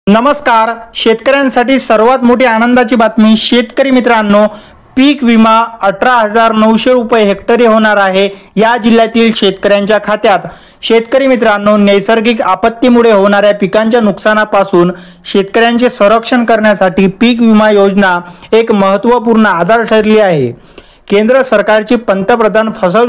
नमस्कार. शेतकऱ्यांसाठी सर्वात मोठी आनंदाची बातमी. शेतकरी मित्रांनो, पीक विमा 18,900 रुपये हेक्टरी होणार आहे या जिल्ह्यातील शेतकऱ्यांच्या खात्यात. शेतकरी मित्रांनो, नैसर्गिक आपत्तीमुळे होणाऱ्या पिकांच्या नुकसानापासून शेतकऱ्यांचे संरक्षण करण्यासाठी पीक विमा योजना एक महत्त्वपूर्ण आधार ठरली आहे. केंद्र सरकारची पंतप्रधान फसल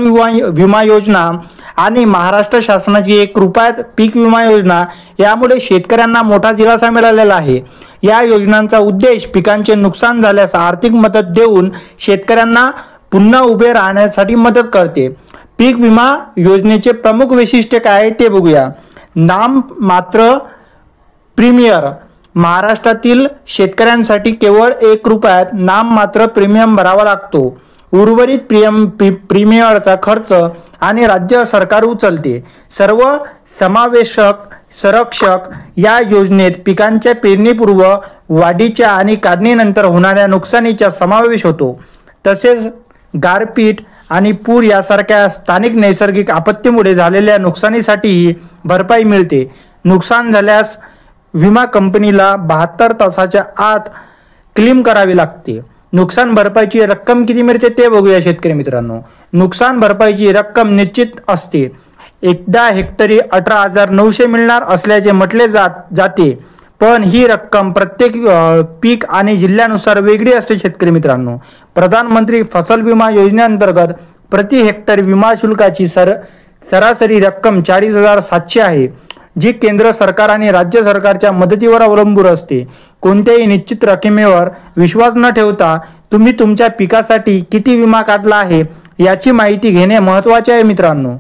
विमा योजना आणि महाराष्ट्र शासनाची 1 रुपयात पीक विमा योजना यामुळे शेतकऱ्यांना मोठा दिलासा मिळालेला आहे. या योजनांचा उद्देश पिकांचे नुकसान झाल्यास आर्थिक मदत देऊन शेतकऱ्यांना पुन्हा उभे राहण्यासाठी मदत करते. पीक विमा योजनेचे प्रमुख वैशिष्ट्य काय आहे ते बघूया. नाम मात्र प्रीमियर. महाराष्ट्रातील शेतकऱ्यांसाठी केवळ 1 रुपयात नाम मात्र प्रीमियम भरावा लागतो. उर्वरित प्रीमियरचा खर्च आणि राज्य सरकार उचलते. सर्व समावेशक संरक्षक या योजनेत पिकांच्या पेरणीपूर्व, वाढीच्या आणि काढणीनंतर होणाऱ्या नुकसानीचा समावेश होतो. तसेच गारपीट आणि पूर यासारख्या स्थानिक नैसर्गिक आपत्तीमुळे झालेल्या नुकसानीसाठीही भरपाई मिळते. नुकसान झाल्यास विमा कंपनीला 72 तासाच्या आत क्लेम करावी लागते. नुकसान भरपाईची रक्कम किती मिळते ते बघूया. शेतकरी मित्रांनो, नुकसान भरपाईची रक्कम निश्चित असते. एकदा हेक्टरी 18,900 मिळणार असल्याचे म्हटले जाते, पण ही रक्कम प्रत्येक पीक आणि जिल्ह्यानुसार वेगळी असते. शेतकरी मित्रांनो, प्रधानमंत्री फसल विमा योजनेअंतर्गत प्रति हेक्टर विमा शुल्काची सरासरी रक्कम 40,700 आहे, जी केंद्र सरकार आणि राज्य सरकारच्या मदतीवर अवलंबून असते. कोणत्याही निश्चित रकमेवर विश्वास न ठेवता तुम्ही तुमच्या पिकासाठी किती विमा काढला आहे याची माहिती घेणे महत्त्वाचे आहे. मित्रांनो,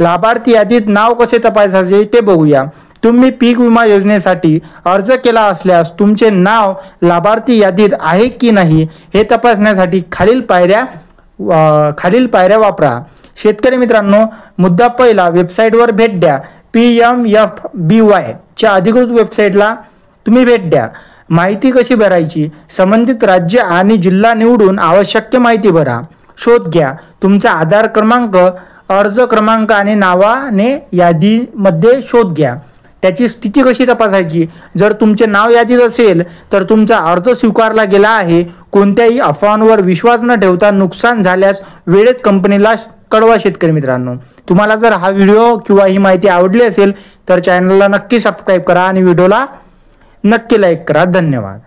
लाभार्थी यादीत नाव कसे तपासायचे ते बघूया. तुम्ही पीक विमा योजनेसाठी अर्ज केला असल्यास तुमचे नाव लाभार्थी यादीत आहे की नाही हे तपासण्यासाठी खालील पायऱ्या वापरा. शेतकरी मित्रांनो, मुद्दा पहिला, वेबसाईटवर भेट द्या. PMFBY च्या अधिकृत वेबसाईटला तुम्ही भेट द्या. माहिती कशी भरायची? संबंधित राज्य आणि जिल्हा निवडून आवश्यक माहिती भरा. शोध घ्या. तुमचा आधार क्रमांक, अर्ज क्रमांक आणि नावाने यादीमध्ये शोध घ्या. त्याची स्थिती कशी तपासायची? जर तुमचे नाव यादीत असेल तर तुमचा अर्ज स्वीकारला गेला आहे. कोणत्याही अफवांवर विश्वास न ठेवता नुकसान झाल्यास वेळेत कंपनीला कळवा. शेतकरी मित्रांनो, तुम्हाला जर हा व्हिडिओ किंवा ही माहिती आवडली असेल तर चॅनलला नक्की सबस्क्राईब करा आणि व्हिडिओला नक्की लाईक करा. धन्यवाद.